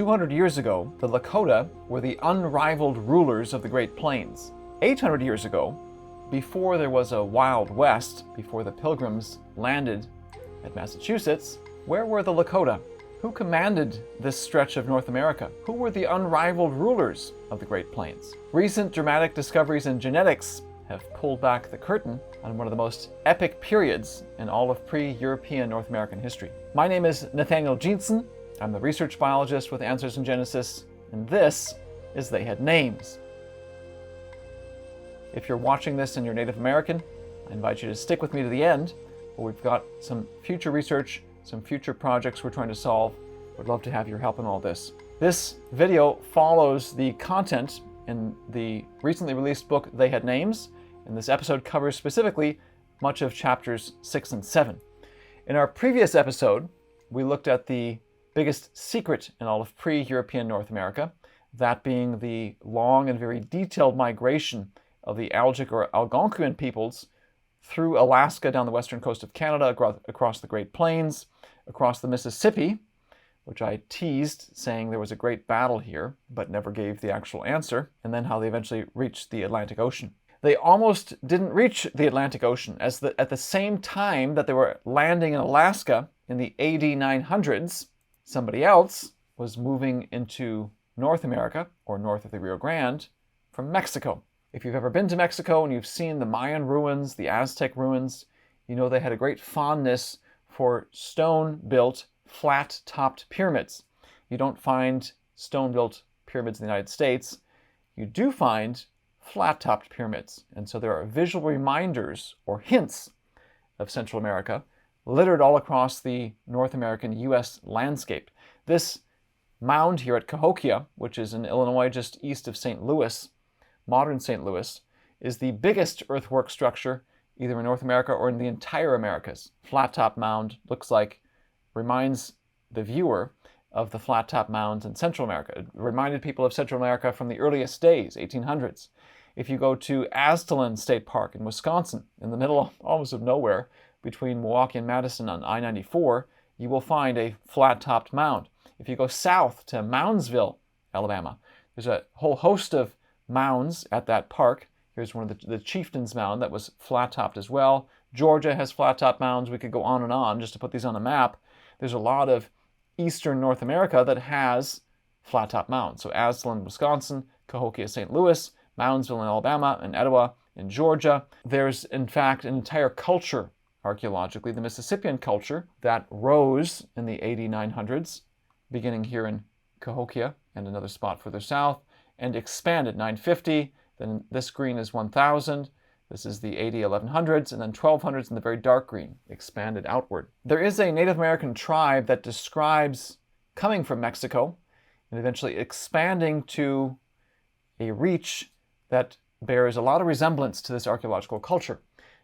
200 years ago, the Lakota were the unrivaled rulers of the Great Plains. 800 years ago, before there was a Wild West, before the Pilgrims landed at Massachusetts, where were the Lakota? Who commanded this stretch of North America? Who were the unrivaled rulers of the Great Plains? Recent dramatic discoveries in genetics have pulled back the curtain on one of the most epic periods in all of pre-European North American history. My name is Nathaniel Jeanson. I'm the research biologist with Answers in Genesis, and this is They Had Names. If you're watching this and you're Native American, I invite you to stick with me to the end, where we've got some future research, some future projects we're trying to solve. Would love to have your help in all this. This video follows the content in the recently released book, They Had Names, and this episode covers specifically much of chapters 6 and 7. In our previous episode, we looked at the biggest secret in all of pre-European North America, that being the long and very detailed migration of the Algic or Algonquian peoples through Alaska down the western coast of Canada, across the Great Plains, across the Mississippi, which I teased, saying there was a great battle here, but never gave the actual answer, and then how they eventually reached the Atlantic Ocean. They almost didn't reach the Atlantic Ocean, at the same time that they were landing in Alaska in the AD 900s, somebody else was moving into North America, or north of the Rio Grande, from Mexico. If you've ever been to Mexico and you've seen the Mayan ruins, the Aztec ruins, you know they had a great fondness for stone-built, flat-topped pyramids. You don't find stone-built pyramids in the United States. You do find flat-topped pyramids. And so there are visual reminders or hints of Central America littered all across the North American U.S. landscape. This mound here at Cahokia, which is in Illinois just east of St. Louis, modern St. Louis, is the biggest earthwork structure either in North America or in the entire Americas. Flat-top mound reminds the viewer of the flat-top mounds in Central America. It reminded people of Central America from the earliest days, 1800s. If you go to Aztalan State Park in Wisconsin, in the middle almost of nowhere, between Milwaukee and Madison on I-94, you will find a flat-topped mound. If you go south to Moundsville, Alabama, there's a whole host of mounds at that park. Here's one of the Chieftain's Mound that was flat-topped as well. Georgia has flat-top mounds. We could go on and on just to put these on the map. There's a lot of eastern North America that has flat-top mounds. So Aztalan, Wisconsin, Cahokia, St. Louis, Moundsville in Alabama, and Etowah in Georgia. There's, in fact, an entire culture, archaeologically, the Mississippian culture, that rose in the AD 900s, beginning here in Cahokia and another spot further south, and expanded 950. Then this green is 1000. This is the AD 1100s, and then 1200s in the very dark green, expanded outward. There is a Native American tribe that describes coming from Mexico and eventually expanding to a reach that bears a lot of resemblance to this archaeological culture.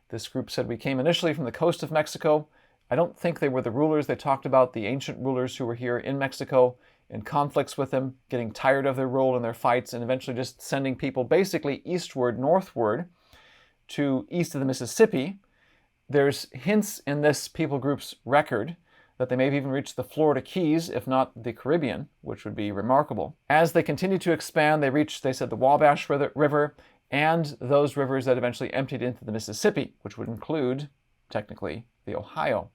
This group said we came initially from the coast of Mexico. I don't think they were the rulers. They talked about the ancient rulers who were here in Mexico in conflicts with them, getting tired of their role and their fights, and eventually just sending people basically eastward, northward, to east of the Mississippi. There's hints in this people group's record that they may have even reached the Florida Keys, if not the Caribbean, which would be remarkable. As they continued to expand, they reached, they said, the Wabash River and those rivers that eventually emptied into the Mississippi, which would include, technically, the Ohio.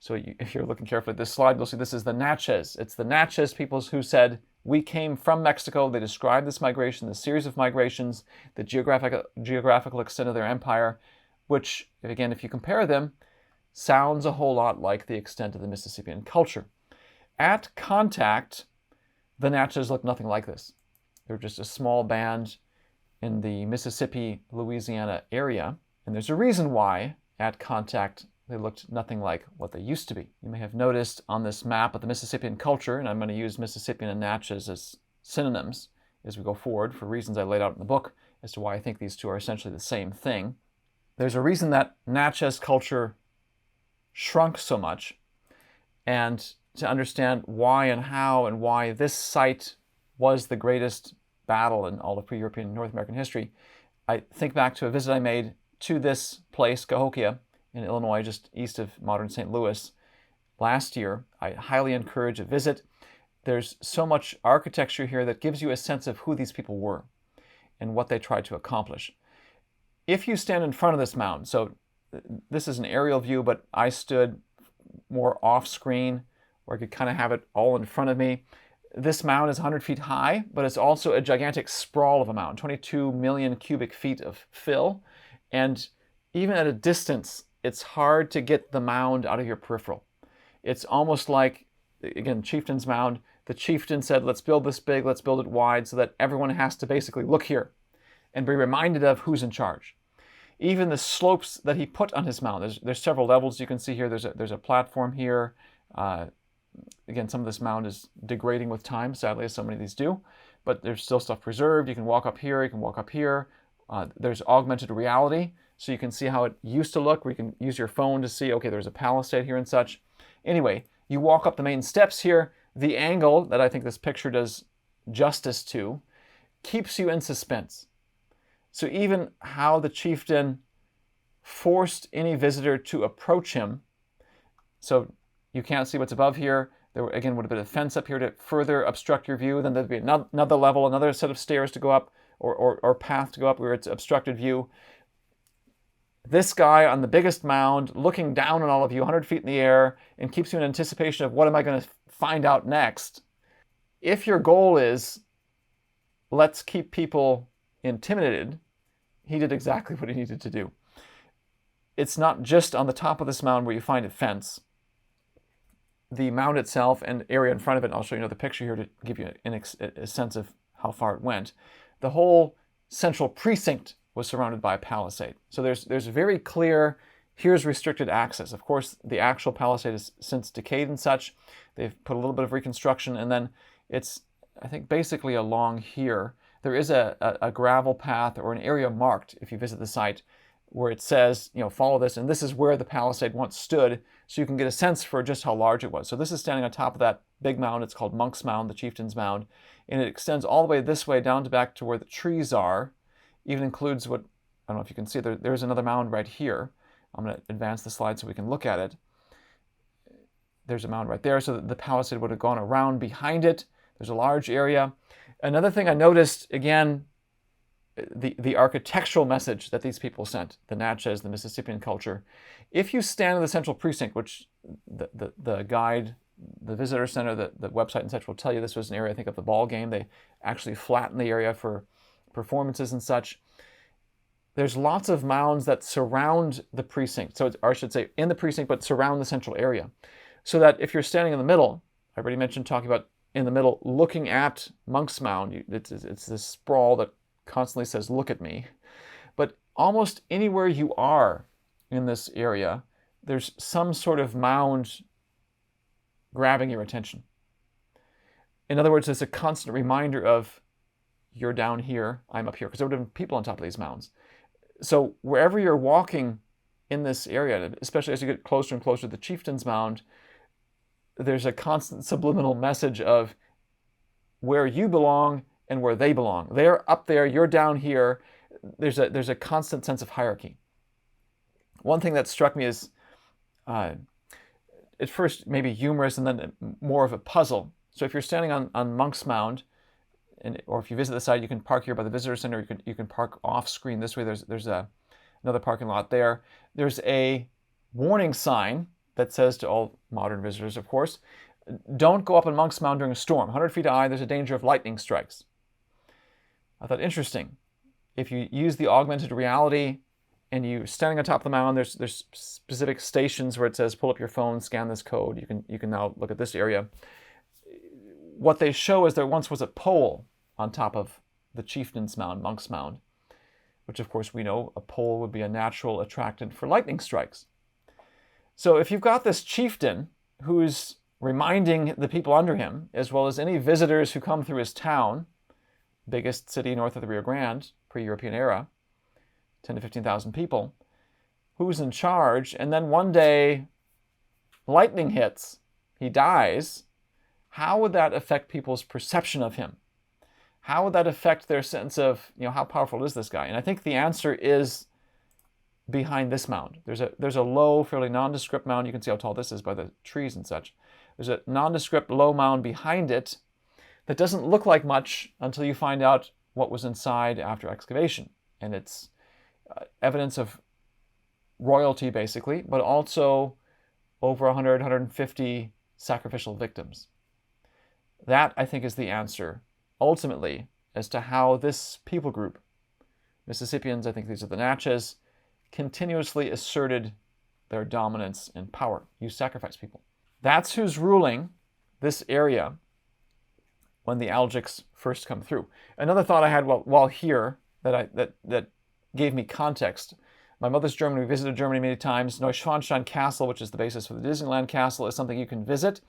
So if you're looking carefully at this slide, you'll see this is the Natchez. It's the Natchez peoples who said, we came from Mexico. They described this migration, the series of migrations, the geographical extent of their empire, which, again, if you compare them, sounds a whole lot like the extent of the Mississippian culture. At contact, the Natchez look nothing like this. They're just a small band in the Mississippi, Louisiana area, and there's a reason why, at contact, they looked nothing like what they used to be. You may have noticed on this map of the Mississippian culture, and I'm going to use Mississippian and Natchez as synonyms as we go forward for reasons I laid out in the book as to why I think these two are essentially the same thing. There's a reason that Natchez culture shrunk so much, and to understand why and how and why this site was the greatest battle in all of pre-European North American history, I think back to a visit I made to this place, Cahokia, in Illinois, just east of modern St. Louis, last year. I highly encourage a visit. there's so much architecture here that gives you a sense of who these people were and what they tried to accomplish. If you stand in front of this mound, so this is an aerial view, but I stood more off screen where I could kind of have it all in front of me. This mound is 100 feet high, but it's also a gigantic sprawl of a mound, 22 million cubic feet of fill. And even at a distance, it's hard to get the mound out of your peripheral. It's almost like, again, Chieftain's Mound. The chieftain said, let's build this big, let's build it wide, so that everyone has to basically look here and be reminded of who's in charge. Even the slopes that he put on his mound, there's several levels you can see here. There's a platform here. Again, some of this mound is degrading with time, sadly, as so many of these do, but there's still stuff preserved. You can walk up here, you can walk up here. There's augmented reality, so you can see how it used to look, where you can use your phone to see, okay, there's a palisade here and such. Anyway, you walk up the main steps here. The angle that I think this picture does justice to keeps you in suspense. So even how the chieftain forced any visitor to approach him, so you can't see what's above here. There, again, would have been a fence up here to further obstruct your view. Then there'd be another level, another set of stairs to go up, or path to go up where it's obstructed view. This guy on the biggest mound, looking down on all of you, 100 feet in the air, and keeps you in anticipation of what am I going to find out next. If your goal is, let's keep people intimidated, he did exactly what he needed to do. It's not just on the top of this mound where you find a fence. The mound itself and area in front of it, and I'll show you another picture here to give you a sense of how far it went. The whole central precinct was surrounded by a palisade. So there's very clear, here's restricted access. Of course, the actual palisade has since decayed and such. They've put a little bit of reconstruction, and then it's, I think, basically along here. There is a gravel path or an area marked, if you visit the site, where it says, follow this, and this is where the palisade once stood, so you can get a sense for just how large it was. So this is standing on top of that big mound. It's called Monk's Mound, the Chieftain's Mound, and it extends all the way this way down to back to where the trees are. Even includes what, I don't know if you can see, there's another mound right here. I'm going to advance the slide so we can look at it. There's a mound right there, so the palisade would have gone around behind it. There's a large area. Another thing I noticed, again, the architectural message that these people sent, the Natchez, the Mississippian culture. If you stand in the central precinct, which the guide, the visitor center, the website and such will tell you this was an area, I think, of the ball game. They actually flattened the area for performances and such. There's lots of mounds that surround the precinct. So, or I should say in the precinct, but surround the central area. So that if you're standing in the middle, I already mentioned talking about in the middle, looking at Monk's Mound, it's this sprawl that constantly says, look at me. But almost anywhere you are in this area, there's some sort of mound grabbing your attention. In other words, it's a constant reminder of, you're down here, I'm up here, because there would have been people on top of these mounds. So wherever you're walking in this area, especially as you get closer and closer to the Chieftain's Mound, there's a constant subliminal message of where you belong and where they belong. They're up there, you're down here. There's a constant sense of hierarchy. One thing that struck me is, at first maybe humorous and then more of a puzzle. So if you're standing on Monk's Mound, or if you visit the site, you can park here by the visitor center. You can park off screen this way. There's another parking lot there. There's a warning sign that says to all modern visitors, of course, don't go up on Monk's Mound during a storm. 100 feet high, there's a danger of lightning strikes. I thought, interesting. If you use the augmented reality and you're standing on top of the mound, there's specific stations where it says pull up your phone, scan this code. You can now look at this area. What they show is there once was a pole on top of the Chieftain's Mound, Monk's Mound, which of course we know a pole would be a natural attractant for lightning strikes. So if you've got this chieftain who's reminding the people under him, as well as any visitors who come through his town, biggest city north of the Rio Grande, pre-European era, 10 to 15,000 people, who's in charge, and then one day lightning hits, he dies, how would that affect people's perception of him? How would that affect their sense of, how powerful is this guy? And I think the answer is behind this mound. There's a low, fairly nondescript mound. You can see how tall this is by the trees and such. There's a nondescript low mound behind it that doesn't look like much until you find out what was inside after excavation. And it's evidence of royalty, basically, but also over 100, 150 sacrificial victims. That, I think, is the answer, ultimately, as to how this people group, Mississippians, I think these are the Natchez, continuously asserted their dominance and power. You sacrifice people. That's who's ruling this area when the Algics first come through. Another thought I had while here that gave me context. My mother's German. We visited Germany many times. Neuschwanstein Castle, which is the basis for the Disneyland Castle, is something you can visit.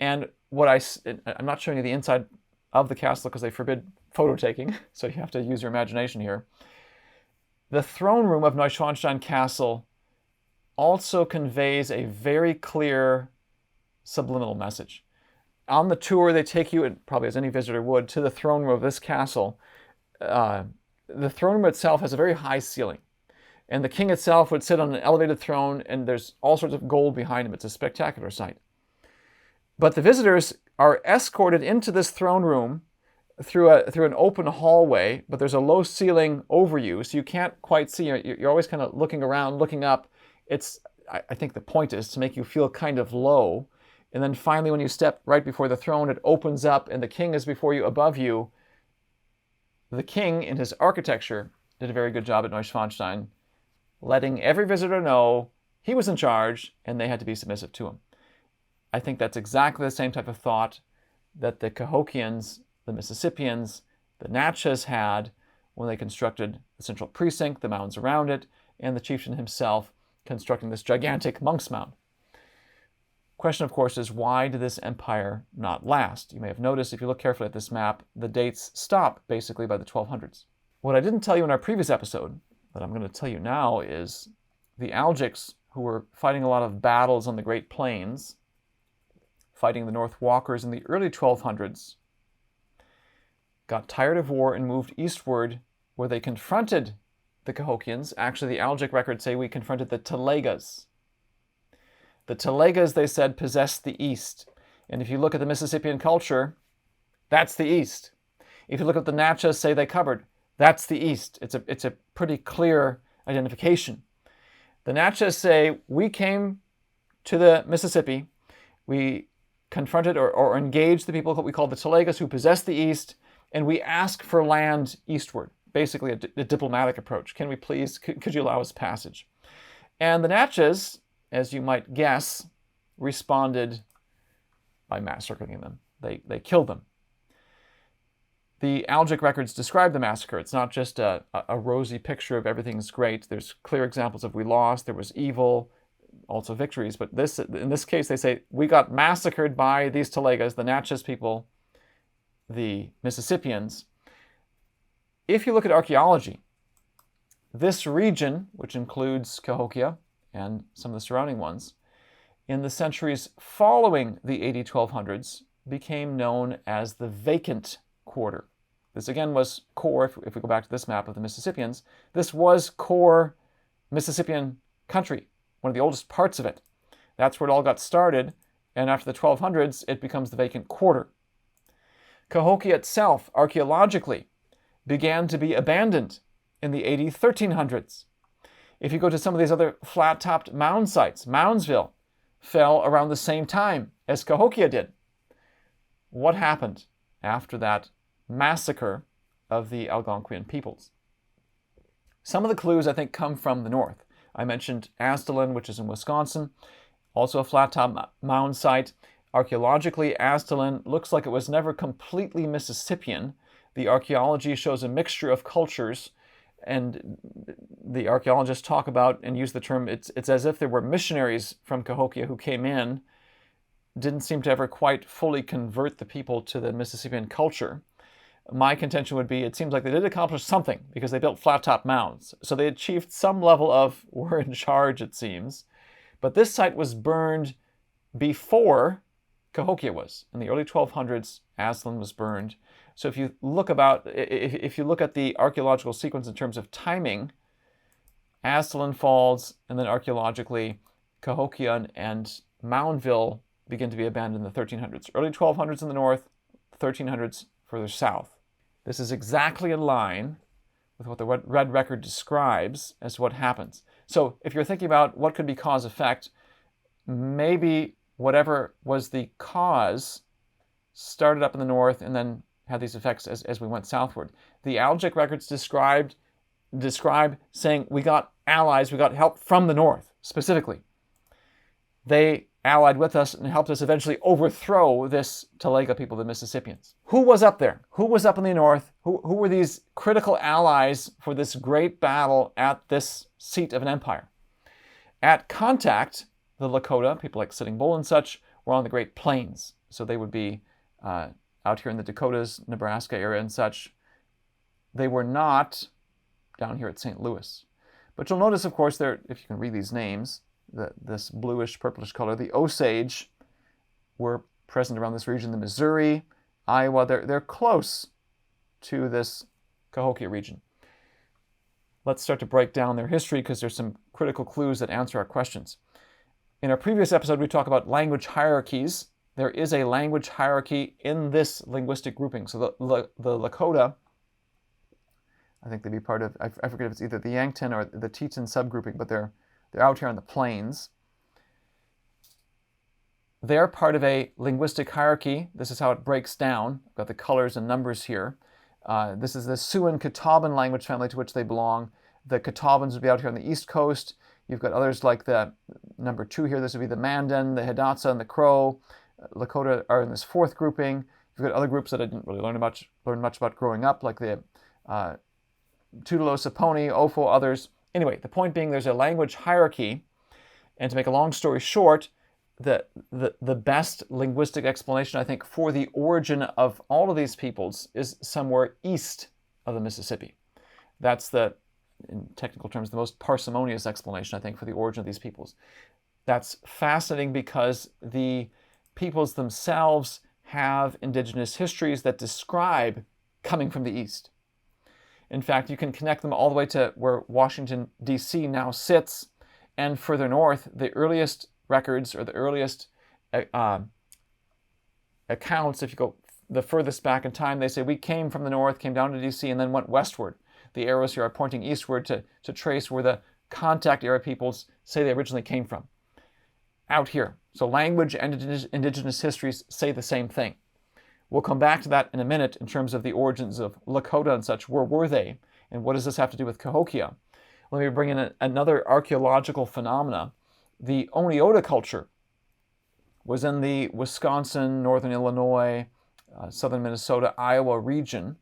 And I'm not showing you the inside of the castle because they forbid photo taking, so you have to use your imagination here. The throne room of Neuschwanstein Castle also conveys a very clear subliminal message. On the tour, they take you, and probably as any visitor would, to the throne room of this castle. The throne room itself has a very high ceiling. And the king itself would sit on an elevated throne, and there's all sorts of gold behind him. It's a spectacular sight. But the visitors are escorted into this throne room through an open hallway, but there's a low ceiling over you, so you can't quite see. You're always kind of looking around, looking up. I think the point is to make you feel kind of low. And then finally, when you step right before the throne, it opens up, and the king is before you, above you. The king, in his architecture, did a very good job at Neuschwanstein, letting every visitor know he was in charge and they had to be submissive to him. I think that's exactly the same type of thought that the Cahokians, the Mississippians, the Natchez had when they constructed the central precinct, the mounds around it, and the chieftain himself constructing this gigantic monk's mound. Question, of course, is why did this empire not last? You may have noticed, if you look carefully at this map, the dates stop basically by the 1200s. What I didn't tell you in our previous episode, that I'm going to tell you now, is the Algics, who were fighting a lot of battles on the Great Plains, fighting the North Walkers in the early 1200s, got tired of war and moved eastward, where they confronted the Cahokians. Actually, the Algic records say we confronted the Telegas. The Telegas, they said, possessed the East. And if you look at the Mississippian culture, that's the East. If you look at the Natchez, say they covered, that's the East. It's a pretty clear identification. The Natchez say, we came to the Mississippi, we confronted or engaged the people that we call the Telegas, who possess the East, and we ask for land eastward. Basically a diplomatic approach. Can we please, could you allow us passage? And the Natchez, as you might guess, responded by massacring them. They killed them. The Algic records describe the massacre. It's not just a rosy picture of everything's great. There's clear examples of we lost, there was evil, also victories. But in this case, they say, we got massacred by these Telegas, the Natchez people, the Mississippians. If you look at archaeology, this region, which includes Cahokia and some of the surrounding ones, in the centuries following the AD 1200s, became known as the vacant quarter. This again was core, if we go back to this map of the Mississippians, this was core Mississippian country, one of the oldest parts of it. That's where it all got started, and after the 1200s, it becomes the vacant quarter. Cahokia itself, archaeologically, began to be abandoned in the AD 1300s. If you go to some of these other flat-topped mound sites, Moundsville fell around the same time as Cahokia did. What happened after that massacre of the Algonquian peoples? Some of the clues, I think, come from the north. I mentioned Aztalan, which is in Wisconsin, also a flat-top mound site. Archaeologically, Aztalan looks like it was never completely Mississippian. The archaeology shows a mixture of cultures, and the archaeologists talk about and use the term, it's as if there were missionaries from Cahokia who came in, didn't seem to ever quite fully convert the people to the Mississippian culture. My contention would be, it seems like they did accomplish something because they built flat-top mounds. So they achieved some level of, we're in charge, it seems. But this site was burned before Cahokia was. In the early 1200s, Aztalan was burned. So if you look at the archaeological sequence in terms of timing, Aztalan falls, and then archaeologically, Cahokia and Moundville begin to be abandoned in the 1300s. Early 1200s in the north, 1300s further south. This is exactly in line with what the Red Record describes as to what happens. So if you're thinking about what could be cause-effect, maybe whatever was the cause started up in the north and then had these effects as we went southward. The algic records describe saying we got allies, we got help from the north, specifically. They allied with us and helped us eventually overthrow this Talega people, the Mississippians. Who was up there? Who was up in the north? Who were these critical allies for this great battle at this seat of an empire? At contact, the Lakota, people like Sitting Bull and such, were on the Great Plains. So they would be out here in the Dakotas, Nebraska area and such. They were not down here at St. Louis. But you'll notice, of course, there, if you can read these names, this bluish, purplish color, the Osage were present around this region, the Missouri, Iowa. They're close to this Cahokia region. Let's start to break down their history because there's some critical clues that answer our questions. In our previous episode, we talked about language hierarchies. There is a language hierarchy in this linguistic grouping. So the Lakota, I think they'd be part of, I forget if it's either the Yankton or the Teton subgrouping, but they're out here on the plains. They're part of a linguistic hierarchy. This is how it breaks down. I've got the colors and numbers here. This is the Siouan-Catawban language family to which they belong. The Catawbans would be out here on the East Coast. You've got others like the number 2 here. This would be the Mandan, the Hidatsa, and the Crow. Lakota are in this 4th grouping. You've got other groups that I didn't really learn much about growing up, like the Tutelo, Saponi, Ofo, others. Anyway, the point being there's a language hierarchy, and to make a long story short, the best linguistic explanation, I think, for the origin of all of these peoples is somewhere east of the Mississippi. That's in technical terms, the most parsimonious explanation, I think, for the origin of these peoples. That's fascinating because the peoples themselves have indigenous histories that describe coming from the east. In fact, you can connect them all the way to where Washington, D.C. now sits, and further north, the earliest records or the earliest accounts, if you go the furthest back in time, they say we came from the north, came down to D.C., and then went westward. The arrows here are pointing eastward to trace where the contact era peoples say they originally came from. Out here. So language and indigenous histories say the same thing. We'll come back to that in a minute in terms of the origins of Lakota and such. Where were they? And what does this have to do with Cahokia? Let me bring in another archaeological phenomena. The Oneota culture was in the Wisconsin, northern Illinois, southern Minnesota, Iowa region.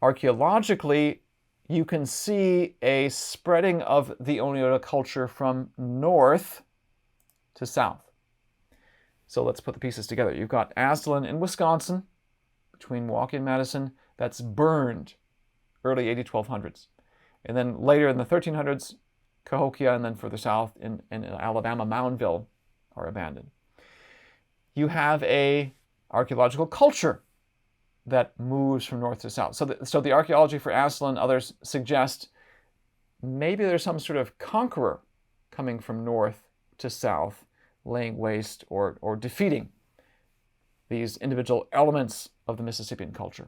Archaeologically, you can see a spreading of the Oneota culture from north to south. So let's put the pieces together. You've got Aslan in Wisconsin, between Milwaukee and Madison, that's burned early 1200s. And then later in the 1300s, Cahokia, and then further south in Alabama, Moundville are abandoned. You have a archaeological culture that moves from north to south. So the archaeology for Aslan and others suggest maybe there's some sort of conqueror coming from north to south, laying waste or defeating these individual elements of the Mississippian culture.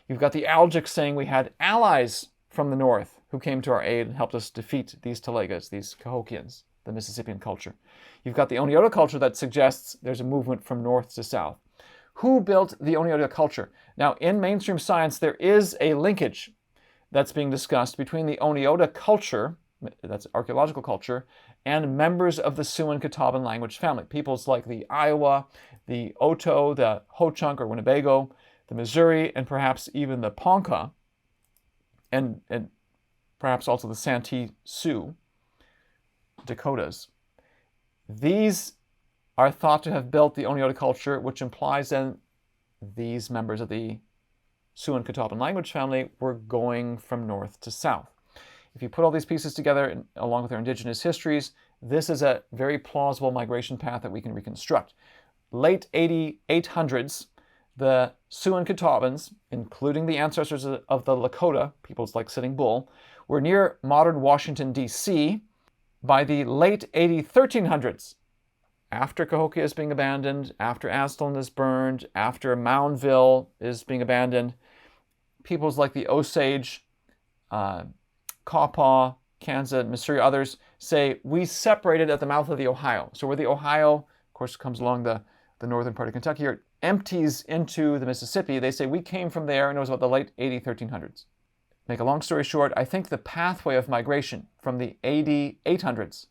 You've got the Algics saying we had allies from the north who came to our aid and helped us defeat these Talegas, these Cahokians, the Mississippian culture. You've got the Oneota culture that suggests there's a movement from north to south. Who built the Oneota culture? Now, in mainstream science, there is a linkage that's being discussed between the Oneota culture, that's archaeological culture, and members of the Siouan-Catawban language family. Peoples like the Iowa, the Oto, the Ho-Chunk or Winnebago, the Missouri, and perhaps even the Ponca, and perhaps also the Santee Sioux, Dakotas. These are thought to have built the Oneota culture, which implies then these members of the Siouan-Catawban language family were going from north to south. If you put all these pieces together, along with their indigenous histories, this is a very plausible migration path that we can reconstruct. Late 800s, the Siouan-Catawbans, including the ancestors of the Lakota, peoples like Sitting Bull, were near modern Washington, D.C. By the late 1300s, after Cahokia is being abandoned, after Aztalan is burned, after Moundville is being abandoned, peoples like the Osage, Quapaw, Kansas, Missouri, others say we separated at the mouth of the Ohio. So where the Ohio, of course, comes along the northern part of Kentucky, or empties into the Mississippi, they say we came from there, and it was about the late AD 1300s. Make a long story short, I think the pathway of migration from the AD 800s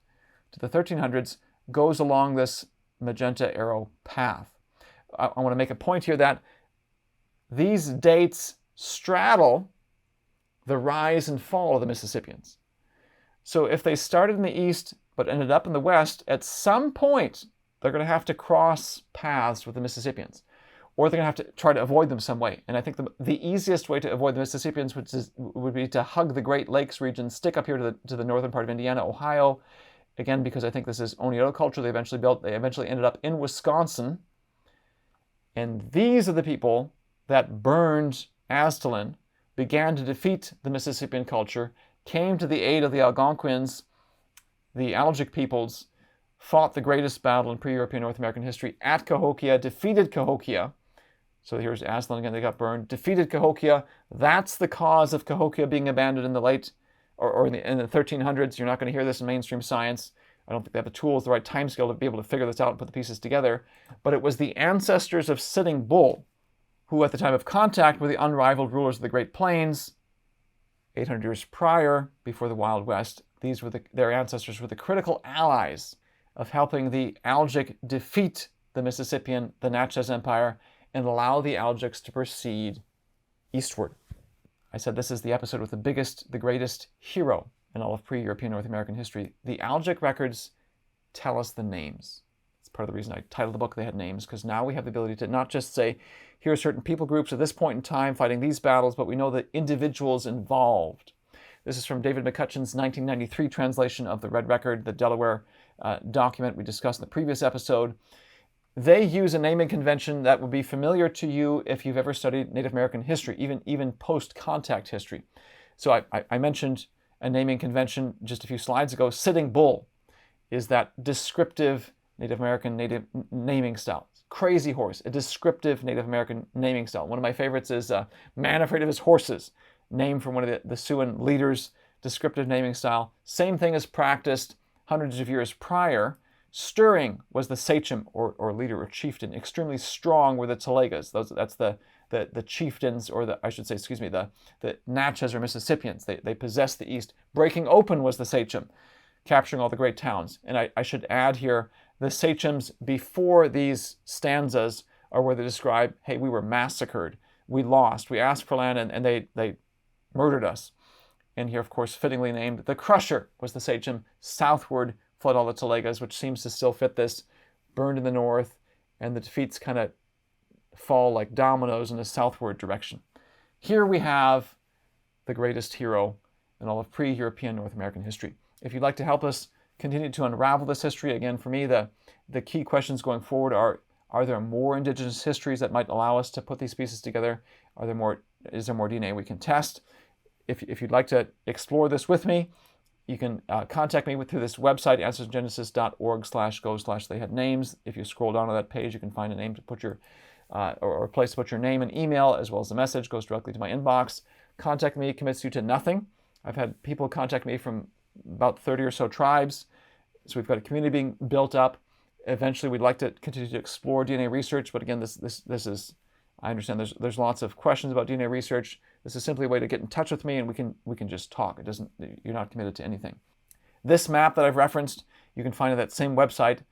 to the 1300s goes along this magenta arrow path. I want to make a point here that these dates straddle the rise and fall of the Mississippians. So if they started in the east but ended up in the west, at some point they're going to have to cross paths with the Mississippians, or they're going to have to try to avoid them some way. And I think the easiest way to avoid the Mississippians would be to hug the Great Lakes region, stick up here to the northern part of Indiana, Ohio. Again, because I think this is Oneida culture they eventually built. They eventually ended up in Wisconsin. And these are the people that burned Aztalan, began to defeat the Mississippian culture, came to the aid of the Algonquins, the Algic peoples, fought the greatest battle in pre-European North American history at Cahokia, defeated Cahokia. So here's Aztalan again, they got burned, defeated Cahokia. That's the cause of Cahokia being abandoned in the late, or in the 1300s. You're not going to hear this in mainstream science. I don't think they have the tools, the right time scale to be able to figure this out and put the pieces together. But it was the ancestors of Sitting Bull who, at the time of contact with the unrivaled rulers of the Great Plains, 800 years prior, before the Wild West, their ancestors were the critical allies of helping the Algic defeat the Mississippian, the Natchez Empire, and allow the Algics to proceed eastward. I said this is the episode with the biggest, the greatest hero in all of pre-European North American history. The Algic records tell us the names. It's part of the reason I titled the book They Had Names, because now we have the ability to not just say, here are certain people groups at this point in time fighting these battles, but we know the individuals involved. This is from David McCutcheon's 1993 translation of the Red Record, the Delaware document we discussed in the previous episode. They use a naming convention that will be familiar to you if you've ever studied Native American history, even post-contact history. So I mentioned a naming convention just a few slides ago. Sitting Bull is that descriptive Native American naming style. Crazy Horse, a descriptive Native American naming style. One of my favorites is Man Afraid of His Horses, named from one of the Siouan leaders, descriptive naming style. Same thing is practiced hundreds of years prior. Stirring was the sachem or leader or chieftain. Extremely strong were the Telegas. That's the chieftains, or the Natchez or Mississippians. They possessed the East. Breaking Open was the sachem, capturing all the great towns. And I should add here, the sachems before these stanzas are where they describe, hey, we were massacred, we lost, we asked for land, and they murdered us. And here, of course, fittingly named, the Crusher was the sachem. Southward fled all the Telegas, which seems to still fit this, burned in the north, and the defeats kind of fall like dominoes in a southward direction. Here we have the greatest hero in all of pre-European North American history. If you'd like to help us continue to unravel this history, again, for me, the key questions going forward are there more indigenous histories that might allow us to put these pieces together? Is there more DNA we can test? If you'd like to explore this with me, you can contact me through this website, answersingenesis.org/go/they-had-names. If you scroll down to that page, you can find a name to put your, or a place to put your name and email, as well as the message goes directly to my inbox. Contact me commits you to nothing. I've had people contact me from about 30 or so tribes. So we've got a community being built up. Eventually, we'd like to continue to explore DNA research, but again, this is, I understand there's lots of questions about DNA research. This is simply a way to get in touch with me, and we can just talk. You're not committed to anything. This map that I've referenced, you can find at that same website,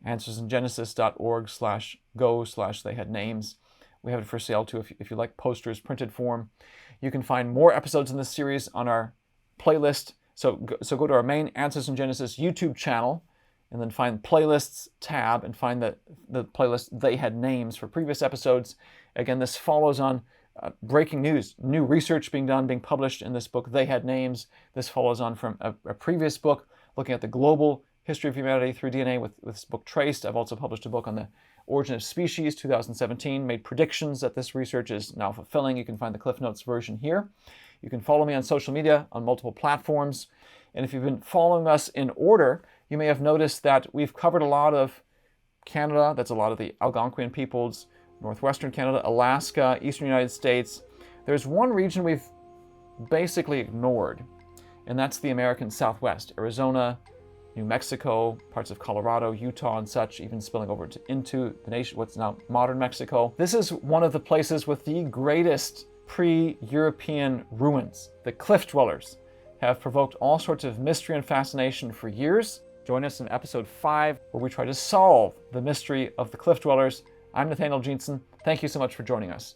answersingenesis.org/go/they-had-names. We have it for sale too if you like posters, printed form. You can find more episodes in this series on our playlist. So go to our main Answers in Genesis YouTube channel, and then find Playlists tab and find the playlist They Had Names for previous episodes. Again, this follows on breaking news, new research being published in this book, They Had Names. This follows on from a previous book looking at the global history of humanity through DNA with this book Traced. I've also published a book on the origin of species, 2017, made predictions that this research is now fulfilling. You can find the Cliff Notes version here. You can follow me on social media on multiple platforms. And if you've been following us in order, you may have noticed that we've covered a lot of Canada, that's a lot of the Algonquian peoples, northwestern Canada, Alaska, eastern United States. There's one region we've basically ignored, and that's the American Southwest, Arizona, New Mexico, parts of Colorado, Utah, and such, even spilling over into the nation, what's now modern Mexico. This is one of the places with the greatest pre-European ruins. The cliff dwellers have provoked all sorts of mystery and fascination for years. Join us in episode 5, where we try to solve the mystery of the cliff dwellers. I'm Nathaniel Jeanson. Thank you so much for joining us.